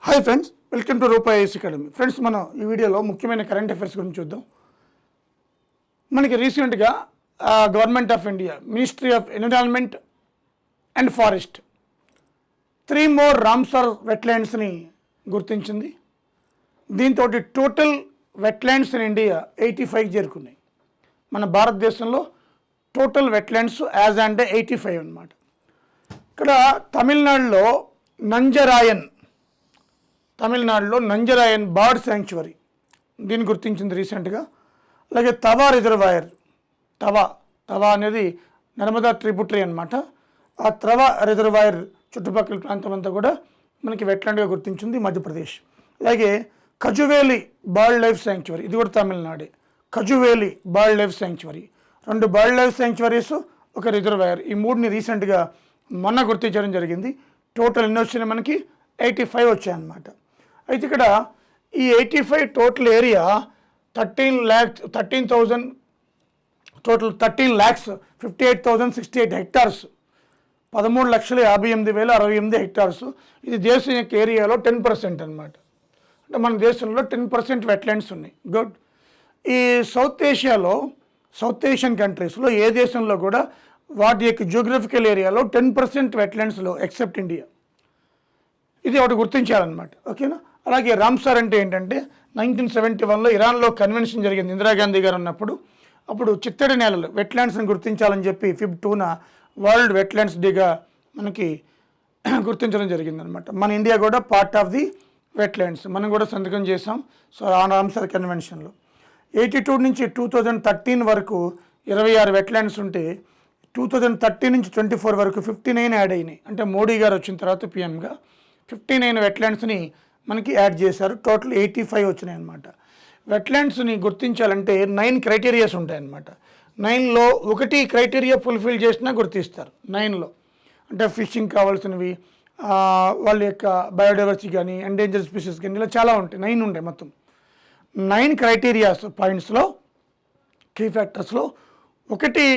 Hi friends, welcome to రూపాయి IAS academy. Friends, మనం ఈ వీడియోలో ముఖ్యమైన కరెంట్ అఫైర్స్ గురించి చూద్దాం. మనకి రీసెంట్గా government of India, ministry of environment and forest 3 more Ramsar వెట్లాండ్స్ని గుర్తించింది. దీంతో టోటల్ వెట్లాండ్స్ ఇన్ ఇండియా 85 చేరుకున్నాయి. మన భారతదేశంలో టోటల్ వెట్లాండ్స్ యాజ్ అండ్ 85 అన్నమాట. ఇక్కడ తమిళనాడులో నంజరాయన్ బర్డ్ శాంక్చురీ దీన్ని గుర్తించింది రీసెంట్గా. అలాగే తవా రిజర్వాయర్, తవా అనేది నర్మదా ట్రిబ్యూటరీ అనమాట. ఆ తవా రిజర్వాయర్ చుట్టుపక్కల ప్రాంతం అంతా కూడా మనకి వెట్లాండ్గా గుర్తించింది మధ్యప్రదేశ్. అలాగే కజువేలి బర్డ్ లైఫ్ శాంక్చురీ, ఇది కూడా తమిళనాడే. Kazhuveli bird life sanctuary, 2 bird life sanctuaries, ఒక రిజర్వాయర్, ఈ 3ని రీసెంట్గా మొన్న గుర్తించడం జరిగింది. టోటల్ ఎన్ని వచ్చినాయి మనకి 85 వచ్చాయన్నమాట. అయితే ఇక్కడ ఈ 85 టోటల్ ఏరియా 13,58,068 హెక్టార్స్, 13,58,068 హెక్టార్స్. ఇది దేశం యొక్క ఏరియాలో 10% అనమాట. అంటే మన దేశంలో 10% వెట్లాండ్స్ ఉన్నాయి. గుడ్. ఈ సౌత్ ఏషియన్ కంట్రీస్లో ఏ దేశంలో కూడా వాటి యొక్క జియోగ్రఫికల్ ఏరియాలో 10% వెట్లాండ్స్లో ఎక్సెప్ట్ ఇండియా. ఇది ఒకటి గుర్తించాలన్నమాట. ఓకేనా. అలాగే రామ్సర్ అంటే ఏంటంటే 1971లో ఇరాన్లో కన్వెన్షన్ జరిగింది ఇందిరాగాంధీ గారు ఉన్నప్పుడు. అప్పుడు చిత్తడి నేలలు వెట్లాండ్స్ని గుర్తించాలని చెప్పి Feb 2న వరల్డ్ వెట్లాండ్స్ డేగా మనకి గుర్తించడం జరిగిందనమాట. మన ఇండియా కూడా పార్ట్ ఆఫ్ ది వెట్లాండ్స్, మనం కూడా సంతకం చేసాం. సో ఆ రామ్సర్ కన్వెన్షన్లో 82 నుంచి 2013 వరకు 26 వెట్లాండ్స్ ఉంటే 2013 నుంచి 24 వరకు 59 యాడ్ అయినాయి. అంటే మోడీ గారు వచ్చిన తర్వాత పిఎంగా 59 వెట్లాండ్స్ని మనకి యాడ్ చేశారు. టోటల్ 85 వచ్చినాయి అనమాట. వెట్లాండ్స్ని గుర్తించాలంటే 9 క్రైటీరియాస్ ఉంటాయన్నమాట. 9లో 1 క్రైటీరియా ఫుల్ఫిల్ చేసినా గుర్తిస్తారు. 9లో అంటే ఫిషింగ్ కావాల్సినవి, వాళ్ళ యొక్క బయోడైవర్సిటీ కానీ, ఎండేంజర్ స్పీసీస్ కానీ, ఇలా చాలా ఉంటాయి. 9 ఉంటాయి మొత్తం. 9 క్రైటీరియాస్ పాయింట్స్లో, కీ ఫ్యాక్టర్స్లో 1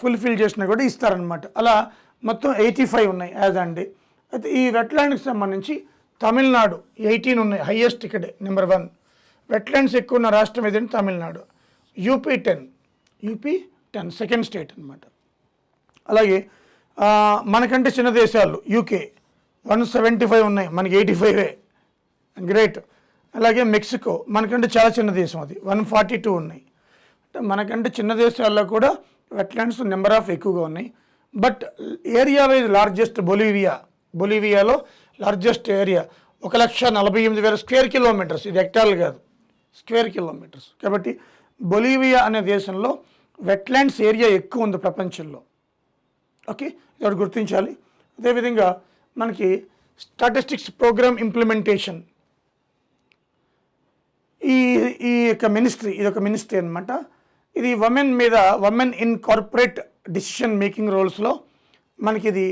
ఫుల్ఫిల్ చేసినా కూడా ఇస్తారనమాట. అలా మొత్తం 85 ఉన్నాయి యాజ్ అండ్ డే. అయితే ఈ వెట్లాండ్కి సంబంధించి తమిళనాడు 18 ఉన్నాయి, హైయెస్ట్ ఇక్కడే నెంబర్ 1. వెట్లాండ్స్ ఎక్కువ ఉన్న రాష్ట్రం ఏదంటే తమిళనాడు. యూపీ 10 సెకండ్ స్టేట్ అనమాట. అలాగే మనకంటే చిన్న దేశాలు యూకే 175 ఉన్నాయి, మనకి 85 గ్రేట్. అలాగే మెక్సికో మనకంటే చాలా చిన్న దేశం, అది 142 ఉన్నాయి. అంటే మనకంటే చిన్న దేశాల్లో కూడా వెట్లాండ్స్ నెంబర్ ఆఫ్ ఎక్కువగా ఉన్నాయి. బట్ ఏరియా వైజ్ లార్జెస్ట్ బొలీవియాలో లార్జెస్ట్ ఏరియా 1,48,000 స్క్వేర్ కిలోమీటర్స్. ఇది హెక్టార్లు కాదు, స్క్వేర్ కిలోమీటర్స్. కాబట్టి బొలీవియా అనే దేశంలో వెట్లాండ్స్ ఏరియా ఎక్కువ ఉంది ప్రపంచంలో. ఓకే, ఇది గుర్తించాలి. అదేవిధంగా మనకి స్టాటిస్టిక్స్ ప్రోగ్రామ్ ఇంప్లిమెంటేషన్, ఈ యొక్క మినిస్ట్రీ, ఇది ఒక మినిస్ట్రీ అనమాట. ఇది women in corporate decision making రోల్స్లో మనకి ఇది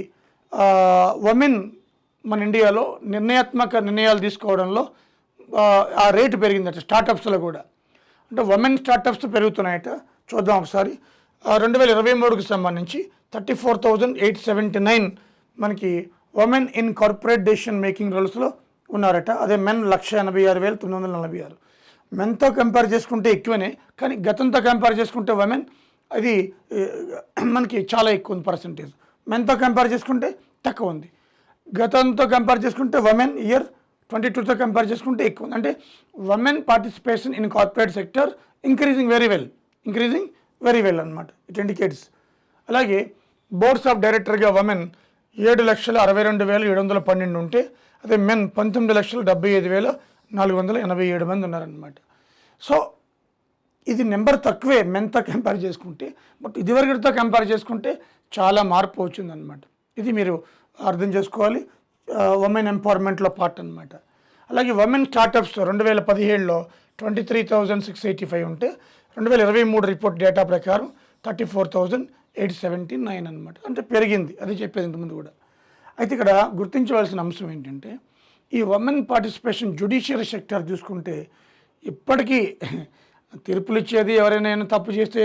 ఉమెన్ మన ఇండియాలో నిర్ణయాత్మక నిర్ణయాలు తీసుకోవడంలో ఆ రేటు పెరిగిందట. స్టార్టప్స్లో కూడా అంటే ఉమెన్ స్టార్టప్స్ పెరుగుతున్నాయట. చూద్దాం ఒకసారి. 2023కి సంబంధింంచి 34,879 మనకి women in corporate decision making రోల్స్లో ఉన్నారట. అదే మెన్ 186,946. మెన్తో కంపేర్ చేసుకుంటే ఎక్కువనే, కానీ గతంతో కంపేర్ చేసుకుంటే ఉమెన్ అది మనకి చాలా ఎక్కువ ఉంది పర్సంటేజ్. మెన్తో కంపేర్ చేసుకుంటే తక్కువ ఉంది. గతంతో కంపేర్ చేసుకుంటే ఉమెన్ ఇయర్ 22తో కంపేర్ చేసుకుంటే ఎక్కువ ఉంది. అంటే women participation in corporate sector increasing very well అనమాట. It indicates. అలాగే బోర్డ్స్ ఆఫ్ డైరెక్టర్గా ఉమెన్ 7,62,712 ఉంటే, అదే మెన్ 19,75,487 మంది ఉన్నారనమాట. సో ఇది నెంబర్ తక్కువే మెన్తో కంపేర్ చేసుకుంటే, బట్ ఇదివరకటితో కంపేర్ చేసుకుంటే చాలా మార్పు వచ్చిందనమాట. ఇది మీరు అర్థం చేసుకోవాలి. ఉమెన్ ఎంపవర్మెంట్లో పార్ట్ అనమాట. అలాగే ఉమెన్ స్టార్టప్స్ 2017లో 23,685 ఉంటే 2023 రిపోర్ట్ డేటా ప్రకారం 34,879 అనమాట. అంటే పెరిగింది, అది చెప్పేది ఇంతకుముందు కూడా. అయితే ఇక్కడ గుర్తించవలసిన అంశం ఏంటంటే, ఈ ఉమెన్ పార్టిసిపేషన్ జ్యుడిషియరీ సెక్టర్ చూసుకుంటే ఇప్పటికీ తీర్పులు ఇచ్చేది, ఎవరైనా తప్పు చేస్తే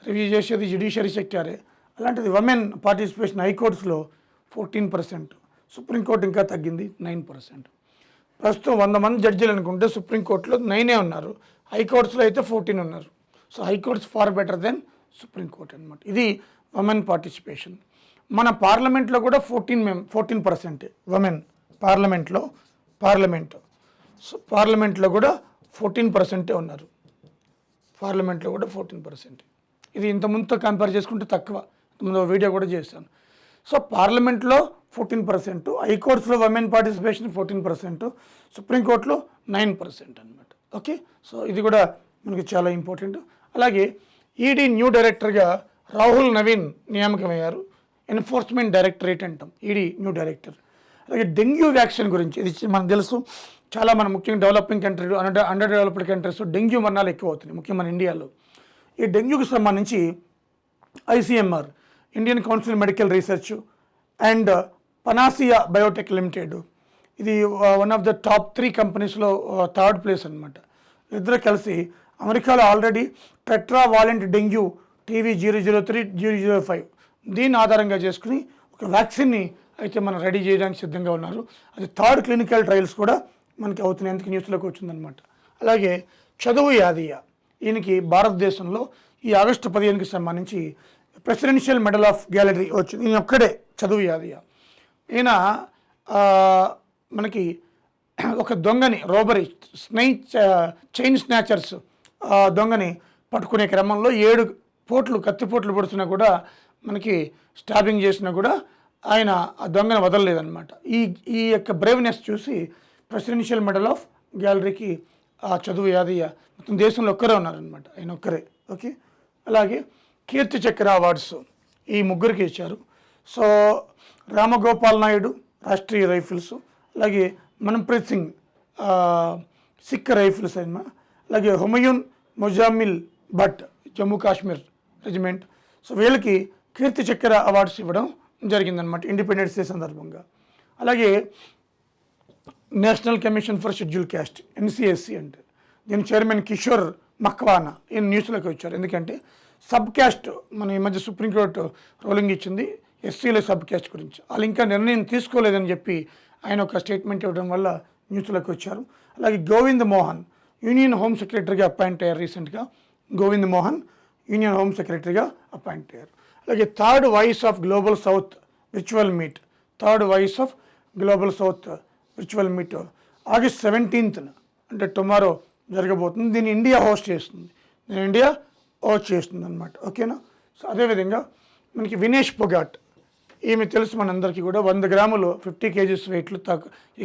రివ్యూ చేసేది జ్యుడిషియరీ సెక్టరే. అలాంటిది ఉమెన్ పార్టిసిపేషన్ హైకోర్ట్స్లో 14%, సుప్రీంకోర్టు ఇంకా తగ్గింది 9%. ప్రస్తుతం 100 మంది జడ్జీలు అనుకుంటే సుప్రీంకోర్టులో 9 ఉన్నారు, హైకోర్ట్స్లో అయితే 14 ఉన్నారు. So high courts far better than supreme court అనమాట. ఇది ఉమెన్ పార్టిసిపేషన్. మన పార్లమెంట్లో కూడా 14% ఉమెన్ పార్లమెంట్లో కూడా 14% ఉన్నారు. పార్లమెంట్లో కూడా 14%. ఇది ఇంతకుముందుతో కంపేర్ చేసుకుంటే తక్కువ. ముందు వీడియో కూడా చేశాను. సో పార్లమెంట్లో 14%, హైకోర్ట్స్లో ఉమెన్ పార్టిసిపేషన్ 14%, సుప్రీంకోర్టులో 9% అనమాట. ఓకే, సో ఇది కూడా మనకి చాలా ఇంపార్టెంట్. అలాగే ఈడీ న్యూ డైరెక్టర్గా రాహుల్ నవీన్ నియామకమయ్యారు. ఎన్ఫోర్స్మెంట్ డైరెక్టరేట్ అంటాం ఈడీ న్యూ డైరెక్టర్. అలాగే డెంగ్యూ వ్యాక్సిన్ గురించి ఇది మనకు తెలుసు. చాలా మన ముఖ్యంగా డెవలపింగ్ కంట్రీలు, అండర్ డెవలప్డ్ కంట్రీస్ డెంగ్యూ మరణాలు ఎక్కువ అవుతున్నాయి, ముఖ్యంగా మన ఇండియాలో. ఈ డెంగ్యూకి సంబంధించి ICMR, Indian council medical research and Panacea Biotec limited, ఇది వన్ ఆఫ్ ద టాప్ 3 కంపెనీస్లో 3rd ప్లేస్ అనమాట. ఇద్దరు కలిసి అమెరికాలో ఆల్రెడీ టెట్రావాలెంట్ డెంగ్యూ టీవీ 003-005 దీన్ని ఆధారంగా చేసుకుని ఒక వ్యాక్సిన్ని అయితే మనం రెడీ చేయడానికి సిద్ధంగా ఉన్నారు. అది 3rd క్లినికల్ ట్రయల్స్ కూడా మనకి అవుతున్నాయి, అందుకు న్యూస్లోకి వచ్చిందనమాట. అలాగే చదువు యాదయ్య, ఈయనకి భారతదేశంలో ఈ ఆగస్టు 15కి సంబంధించి ప్రెసిడెన్షియల్ మెడల్ ఆఫ్ గ్యాలరీ వచ్చింది. ఈయన ఒక్కడే చదువు యాదయ్య. ఈయన మనకి ఒక దొంగని రోబరీ చైన్ స్నాచర్స్ దొంగని పట్టుకునే క్రమంలో 7 కత్తిపోట్లు పొడుచున్నా కూడా, మనకి స్టాబింగ్ చేసినా కూడా ఆయన ఆ దొంగను వదలలేదన్నమాట. ఈ యొక్క బ్రేవ్నెస్ చూసి ప్రెసిడెన్షియల్ మెడల్ ఆఫ్ గ్యాలరీకి ఆ చదువు యాదయ్య మొత్తం దేశంలో ఒక్కరే ఉన్నారనమాట, ఆయన ఒక్కరే. ఓకే, అలాగే కీర్తి చక్ర అవార్డ్స్ ఈ ముగ్గురికి ఇచ్చారు. సో రామగోపాల్ నాయుడు రాష్ట్రీయ రైఫిల్స్, అలాగే మన్ప్రీత్ సింగ్ సిక్ రైఫిల్స్ అయినా, అలాగే హుమయూన్ ముజామిల్ భట్ జమ్మూ కాశ్మీర్ రెజిమెంట్. సో వీళ్ళకి కీర్తి చక్ర అవార్డ్స్ ఇవ్వడం జరిగిందనమాట ఇండిపెండెన్స్ డే సందర్భంగా. అలాగే national commission for schedule caste NCSC అంటే దీని చైర్మన్ కిషోర్ మక్వానా ఈ న్యూస్లోకి వచ్చారు. ఎందుకంటే సబ్ క్యాస్ట్ మన ఈ మధ్య సుప్రీంకోర్టు రూలింగ్ ఇచ్చింది ఎస్సీల సబ్ క్యాస్ట్ గురించి, వాళ్ళు ఇంకా నిర్ణయం తీసుకోలేదని చెప్పి ఆయన ఒక స్టేట్మెంట్ ఇవ్వడం వల్ల న్యూస్లోకి వచ్చారు. అలాగే గోవింద్ మోహన్ యూనియన్ హోమ్ సెక్రటరీగా అపాయింట్ అయ్యారు. రీసెంట్గా గోవింద్ మోహన్ యూనియన్ హోమ్ సెక్రటరీగా అపాయింట్ అయ్యారు. అలాగే 3rd voice of global south virtual meet, 3rd voice of global south virtual meet August 17th అంటే టుమారో జరగబోతుంది. దీన్ని ఇండియా హోస్ట్ చేస్తుంది అనమాట. ఓకేనా. సో అదేవిధంగా మనకి వినేష్ పొగాట్, ఈమె తెలుసు మనందరికీ కూడా, 100 గ్రాములు 50 kgs వెయిట్లు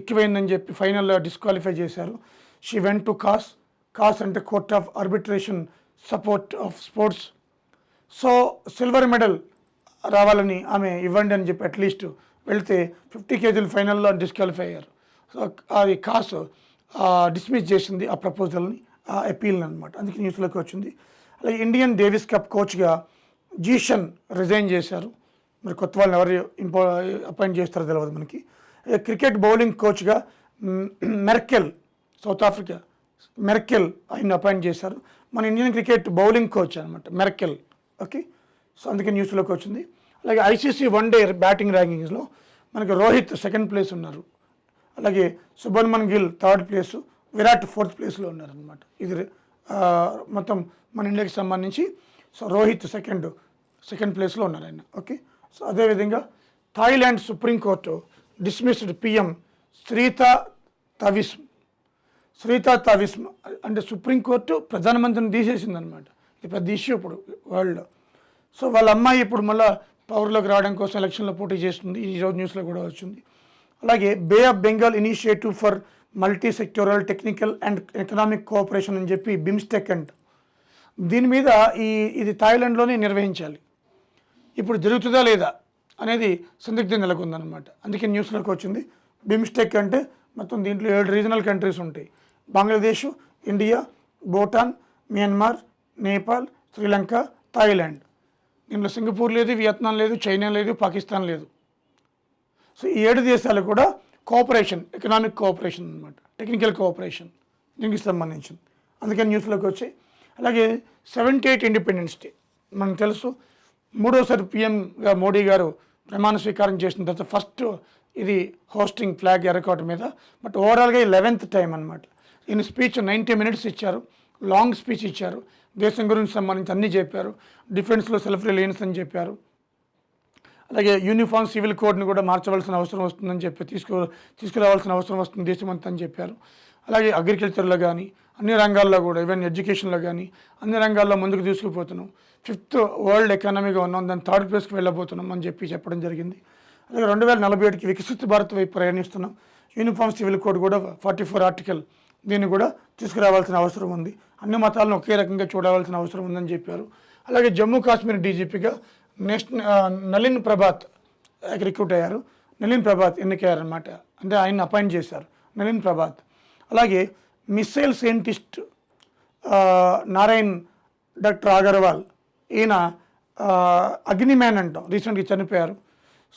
ఎక్కువైందని చెప్పి ఫైనల్లో డిస్క్వాలిఫై చేశారు. షీ వెంట్ టు కాస్ అంటే court of arbitration support of sports. So silver medal రావాలని ఆమె ఇవ్వండి అని చెప్పి అట్లీస్ట్ వెళ్తే 50 kg ఫైనల్లో డిస్క్వాలిఫై అయ్యారు. సో అది కాస్ డిస్మిస్ చేసింది ఆ ప్రపోజల్ని, ఆ అపీల్ని అనమాట, అందుకే న్యూస్లోకి వచ్చింది. అలాగే ఇండియన్ డేవిస్ కప్ కోచ్గా జీషన్ రిజైన్ చేశారు. మరి కొత్త వాళ్ళని ఎవరు అపాయింట్ చేస్తారో తెలియదు మనకి. క్రికెట్ బౌలింగ్ కోచ్గా సౌత్ ఆఫ్రికా మెర్కెల్ ఆయన అపాయింట్ చేశారు. మన ఇండియన్ క్రికెట్ బౌలింగ్ కోచ్ అనమాట మెర్కెల్. ఓకే, సో అందుకే న్యూస్లోకి వచ్చింది. అలాగే ICC వన్డే బ్యాటింగ్ ర్యాంకింగ్స్లో మనకి రోహిత్ 2nd ప్లేస్ ఉన్నారు. అలాగే Shubman Gill 3rd place, Virat 4th ప్లేస్లో ఉన్నారనమాట. ఇది మొత్తం మన ఇండియాకి సంబంధించి. సో రోహిత్ సెకండ్ ప్లేస్లో ఉన్నారు ఆయన. ఓకే, సో అదేవిధంగా Thailand supreme court dismissed PM Shritha తావిస్మ్ అంటే సుప్రీంకోర్టు ప్రధానమంత్రిని తీసేసిందనమాట. ఇది పెద్ద ఇష్యూ ఇప్పుడు వరల్డ్లో. సో వాళ్ళ అమ్మాయి ఇప్పుడు మళ్ళీ పవర్లోకి రావడం కోసం ఎలక్షన్లో పోటీ చేస్తుంది, ఈరోజు న్యూస్లో కూడా వచ్చింది. అలాగే bay of Bengal initiative for multi sectoral technical and economic cooperation అని చెప్పి బిమ్స్టెక్ అంట, దీని మీద ఇది థాయిలాండ్లోనే నిర్వహించాలి. ఇప్పుడు జరుగుతుందా లేదా అనేది సందిగ్ధం నెలకొందనమాట, అందుకే న్యూస్లోకి వచ్చింది. బిమ్స్టెక్ అంటే మొత్తం దీంట్లో 7 రీజనల్ కంట్రీస్ ఉంటాయి. Bangladesh, India, Bhutan, Myanmar, Nepal, Sri Lanka, Thailand. దీంట్లో సింగపూర్ లేదు, వియత్నాం లేదు, చైనా లేదు, పాకిస్తాన్ లేదు. సో ఈ 7 దేశాలు కూడా కోఆపరేషన్, ఎకనామిక్ కోఆపరేషన్ అనమాట, టెక్నికల్ కోఆపరేషన్ దీనికి సంబంధించింది, అందుకని న్యూస్లోకి వచ్చాయి. అలాగే 78 ఇండిపెండెన్స్ డే మనకు తెలుసు. 3వసారి PMగా మోడీ గారు ప్రమాణ స్వీకారం చేసిన తర్వాత ఫస్ట్ ఇది హోస్టింగ్ ఫ్లాగ్ ఎర్రకోట మీద. బట్ ఓవరాల్గా 11th టైం అనమాట. ఈయన స్పీచ్ 90 minutes ఇచ్చారు, లాంగ్ స్పీచ్ ఇచ్చారు, దేశం గురించి సంబంధించి అన్నీ చెప్పారు, డిఫెన్స్లో సెల్ఫ్ రిలయన్స్ అని చెప్పారు, అలాగే యూనిఫామ్ సివిల్ కోడ్ని కూడా మార్చవలసిన అవసరం వస్తుందని చెప్పి తీసుకురావాల్సిన అవసరం వస్తుంది దేశమంతా అని చెప్పారు. అలాగే అగ్రికల్చర్లో కానీ అన్ని రంగాల్లో కూడా, ఈవెన్ ఎడ్యుకేషన్లో కానీ అన్ని రంగాల్లో ముందుకు తీసుకుపోతున్నాం, 5th వరల్డ్ ఎకానమీగా ఉన్నాం, దాన్ని 3rd ప్లేస్కి వెళ్ళబోతున్నాం అని చెప్పడం జరిగింది. అలాగే 2047కి వికసిత భారత్ వైపు ప్రయాణిస్తున్నాం. యూనిఫామ్ సివిల్ కోడ్ కూడా 44 ఆర్టికల్ దీన్ని కూడా తీసుకురావాల్సిన అవసరం ఉంది. అన్ని మతాలను ఒకే రకంగా చూడవలసిన అవసరం ఉందని చెప్పారు. అలాగే జమ్మూ కాశ్మీర్ డీజీపీగా నలిన్ ప్రభాత్ రిక్రూట్ అయ్యారు. నలిన్ ప్రభాత్ ఎన్నికయ్యారనమాట, అంటే ఆయన అపాయింట్ చేశారు నలిన్ ప్రభాత్. అలాగే missile scientist Narayan doctor Agarwal, ఈయన అగ్ని మ్యాన్ అంటాం, రీసెంట్గా చనిపోయారు.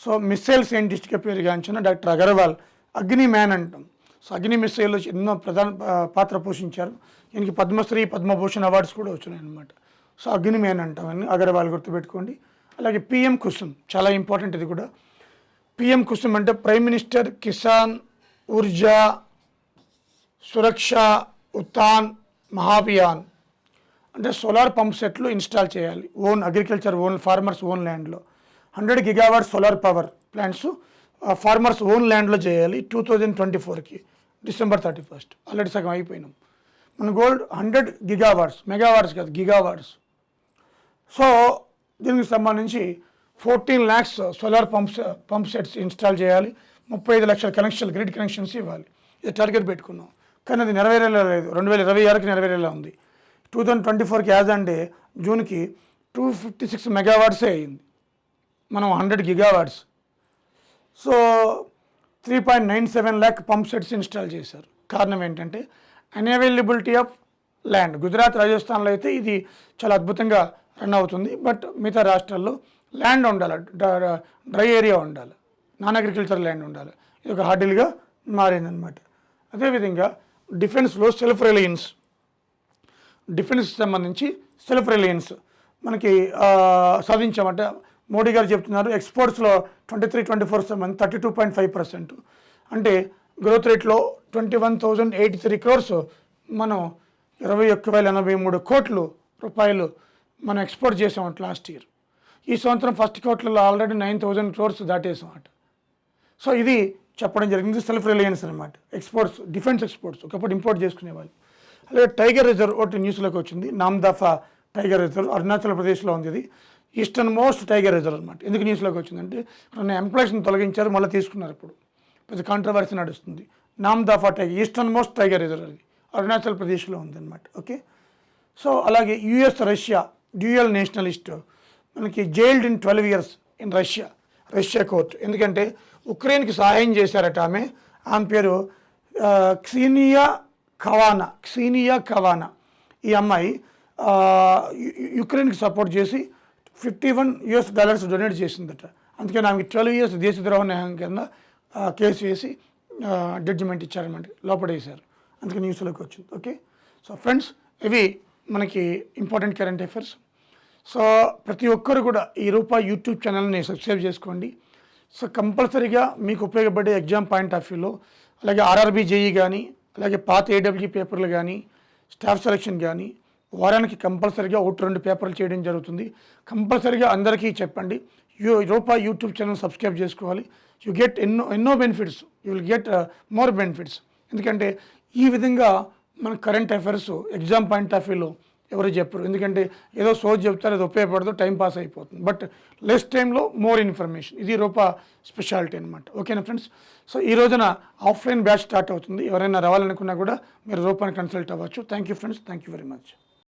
సో మిస్సైల్ సైంటిస్ట్గా పేరుగాంచిన డాక్టర్ అగర్వాల్ అగ్ని మ్యాన్ అంటాం. సో అగ్ని మిస్సైల్లో ఎన్నో ప్రధాన పాత్ర పోషించారు. ఈయనకి పద్మశ్రీ పద్మభూషణ్ అవార్డ్స్ కూడా వచ్చినాయి అనమాట. సో అగ్ని మ్యాన్ అంటామని అగర్వాల్ గుర్తుపెట్టుకోండి. అలాగే పిఎం కుసుమ్ చాలా ఇంపార్టెంట్, ఇది కూడా. పిఎం కుసుమ్ అంటే ప్రైమ్ మినిస్టర్ కిసాన్ ఊర్జా సురక్ష ఉత్థాన్ మహాభియాన్, అంటే సోలార్ పంప్ సెట్లు ఇన్స్టాల్ చేయాలి ఓన్ అగ్రికల్చర్ ఫార్మర్స్ ఓన్ ల్యాండ్లో. 100 GW solar power plants farmers own ల్యాండ్లో చేయాలి 2024కి December 31. ఆల్రెడీ సగం అయిపోయినాం. మన గోల్డ్ 100 GW, మెగావాట్స్ కాదు గిగావాట్స్. సో దీనికి సంబంధించి 14 lakhs solar pump sets install చేయాలి, 35 లక్షల కనెక్షన్లు గ్రిడ్ కనెక్షన్స్ ఇవ్వాలి. ఇది టార్గెట్ పెట్టుకున్నాం, కానీ అది నెరవేరేలా లేదు. 2026కి నెరవేరేలా ఉంది. 2024కి యాజ్ అంటే జూన్కి 256 మెగావాట్సే అయింది, మనం 100 GW. So 3.97 lakh pump sets install చేశారు. కారణం ఏంటంటే అన్అవైలబిలిటీ ఆఫ్ ల్యాండ్. గుజరాత్ రాజస్థాన్లో అయితే ఇది చాలా అద్భుతంగా రన్ అవుతుంది, బట్ మిగతా రాష్ట్రాల్లో ల్యాండ్ ఉండాలి, డ్రై ఏరియా ఉండాలి, నాన్ అగ్రికల్చర్ ల్యాండ్ ఉండాలి. ఇది ఒక హార్డిల్గా మారిందనమాట. అదేవిధంగా డిఫెన్స్లో సెల్ఫ్ రిలయన్స్, డిఫెన్స్కి సంబంధించి సెల్ఫ్ రిలయన్స్ మనకి సాధించామంటే మోడీ గారు చెప్తున్నారు. ఎక్స్పోర్ట్స్లో 23-24 సంబంధించి 32.5%, అంటే గ్రోత్ రేట్లో 21,083 crores మనం 21,083 కోట్ల రూపాయలు మనం ఎక్స్పోర్ట్ చేసామంట లాస్ట్ ఇయర్. ఈ సంవత్సరం ఫస్ట్ క్వార్టర్లో ఆల్రెడీ 9,000 crores దాటేసామట. సో ఇది చెప్పడం జరిగింది. సెల్ఫ్ రిలయన్స్ అనమాట. ఎక్స్పోర్ట్స్, డిఫెన్స్ ఎక్స్పోర్ట్స్ ఒకప్పుడు ఇంపోర్ట్ చేసుకునేవాళ్ళు. అలాగే టైగర్ రిజర్వ్ ఒకటి న్యూస్లోకి వచ్చింది. నామ్దాఫా టైగర్ రిజర్వ్ అరుణాచల్ ప్రదేశ్లో ఉంది. ఇది ఈస్టర్న్ మోస్ట్ టైగర్ రిజర్వ్ అనమాట. ఎందుకు న్యూస్లోకి వచ్చిందంటే ఇక్కడ ఎంప్లాయీస్ని తొలగించారు, మళ్ళీ తీసుకున్నారు. ఇప్పుడు పెద్ద కాంట్రవర్సీ నడుస్తుంది. Namdapha tiger eastern most tiger reserve అది అరుణాచల్ ప్రదేశ్లో ఉందన్నమాట. ఓకే. సో అలాగే యుఎస్ రష్యా డ్యూయల్ నేషనలిస్ట్ మనకి jailed in 12 years in Russia court. ఎందుకంటే ఉక్రెయిన్కి సహాయం చేశారట ఆమె పేరు క్సీనియా కవానా. ఈ అమ్మాయి యుక్రెయిన్కి సపోర్ట్ చేసి $51 డొనేట్ చేసిందట. అందుకని ఆమెకి 12 years దేశద్రోహ న్యాయం కింద కేసు వేసి జడ్జిమెంట్ ఇచ్చారన్నమాట, లోపడేశారు. అందుకే న్యూస్లోకి వచ్చింది. ఓకే. సో ఫ్రెండ్స్, ఇవి మనకి ఇంపార్టెంట్ కరెంట్ అఫైర్స్. సో ప్రతి ఒక్కరు కూడా ఈ రూపాయి యూట్యూబ్ ఛానల్ని సబ్స్క్రైబ్ చేసుకోండి. సో కంపల్సరీగా మీకు ఉపయోగపడే ఎగ్జామ్ పాయింట్ ఆఫ్ వ్యూలో, అలాగే ఆర్ఆర్బీ జేఈ కానీ, అలాగే పాత ఏడబ్ల్యూ పేపర్లు కానీ, స్టాఫ్ సెలక్షన్ కానీ వారానికి కంపల్సరీగా 1-2 పేపర్లు చేయడం జరుగుతుంది. కంపల్సరీగా అందరికీ చెప్పండి, రూపాయి యూట్యూబ్ ఛానల్ సబ్స్క్రైబ్ చేసుకోవాలి. యూ గెట్ ఎన్నో benefits, you will get more benefits. ఎందుకంటే ఈ విధంగా మన current affairs exam point of వ్యూలో ఎవరు చెప్పరు. ఎందుకంటే ఏదో సోజ్ చెప్తారు, అది ఉపయోగపడదు, టైం పాస్ అయిపోతుంది. బట్ లెస్ టైంలో మోర్ ఇన్ఫర్మేషన్, ఇది రూపా స్పెషాలిటీ అనమాట. ఓకేనా ఫ్రెండ్స్. సో ఈ రోజున ఆఫ్లైన్ బ్యాచ్ స్టార్ట్ అవుతుంది. ఎవరైనా రావాలనుకున్నా కూడా మీరు రూపాని కన్సల్ట్ అవ్వచ్చు. Thank you friends, thank you very much.